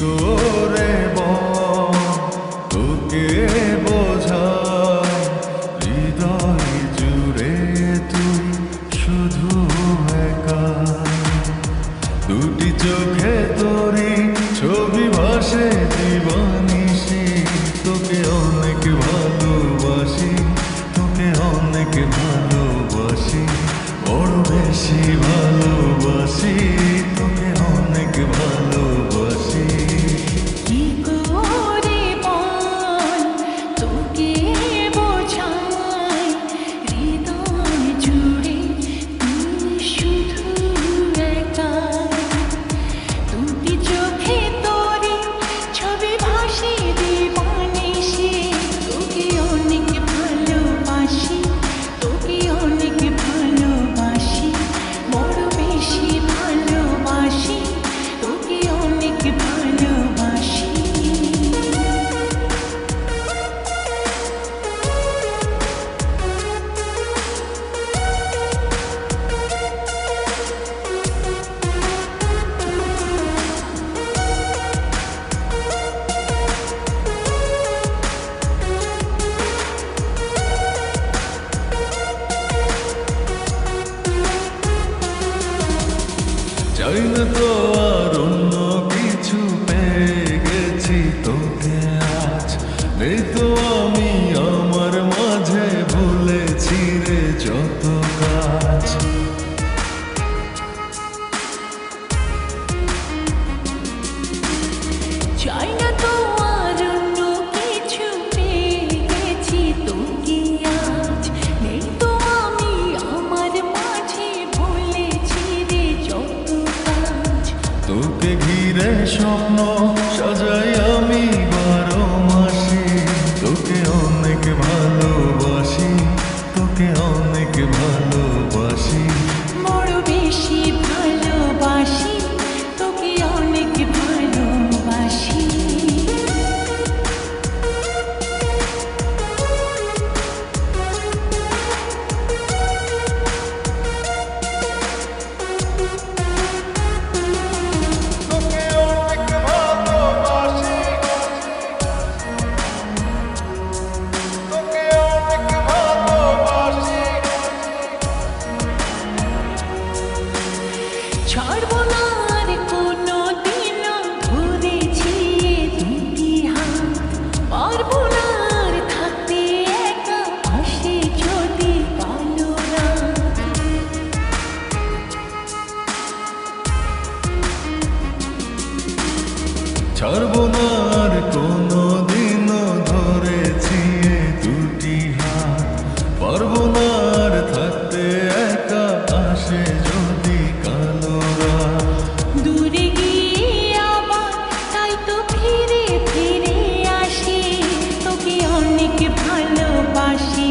করে বল তোকে বোঝাই হৃদয় জুড়ে তুই শুধু একা দুটি চোখে তোরি ছবি ভাসে জীবনিশি তোকে অনেক ভালোবাসি তোকে অনেক ভালোবাসি বড় বেশি ভালোবাসি তোকে অনেক ভালোবাসি কি করে বল তোকে বোঝাই হৃদয় জুড়ে তুই শুধু একা দুটি চোখে তোরে ছবি ভাসে দিবানিশি তোকে অনেক ভালোবাসি তোকে অনেক ভালোবাসি বড় বেশি ভালোবাসি তোকে অনেক ভালোবাসি চাই না তো আর অন্য কিছু পেয়ে গেছি তোকে আজ নেই তো আমি আমার মাঝে ভুলেছি রে যত কাজ চাই না তো আর অন্য কিছু পেয়ে গেছি তোকে আজ নেই তো আমি আমার মাঝে ভুলেছি রে যত কাজ তোকে ঘিরে স্বপ্ন সাজাই আমি 12 মাসে তোকে অনেক ভালোবাসি তোকে অনেক ভালোবাসি বড় বেশি ভালোবাসি তোকে অনেক ভালোবাসি তোকে অনেক ভালোবাসি তোকে অনেক ভালোবাসি ছাড়বো না আর কোনো দিন ধরেছি দুটি হাত পারবো না আর থাকতে একা পাশে যদি কালো রাত ছাড়বো না আর কোনো দিনও ধরেছি এ দুটি হাত পারবো না আর থাকতে একা আসে যদি কালো রাত দূরে গিয়ে আবার তাই তো ফিরে ফিরে আসি তোকে অনেক ভালোবাসি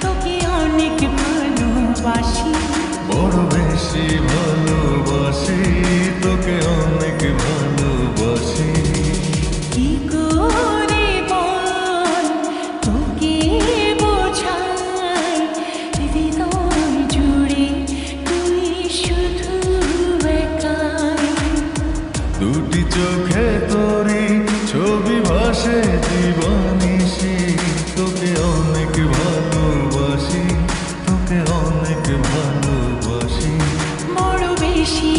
তোকে অনেক ভালোবাসি বড় বেশি ভালোবাসি তোকে অনেক ভালোবাসি কি করে বল তোকে বোঝাই হৃদয় জুড়ে তুই শুধু একাই দুটি চোখে তোরি ছবি ভাসে জীবনিশি তোকে অনেক ভালোবাসি তোকে অনেক ভালোবাসি বড় বেশি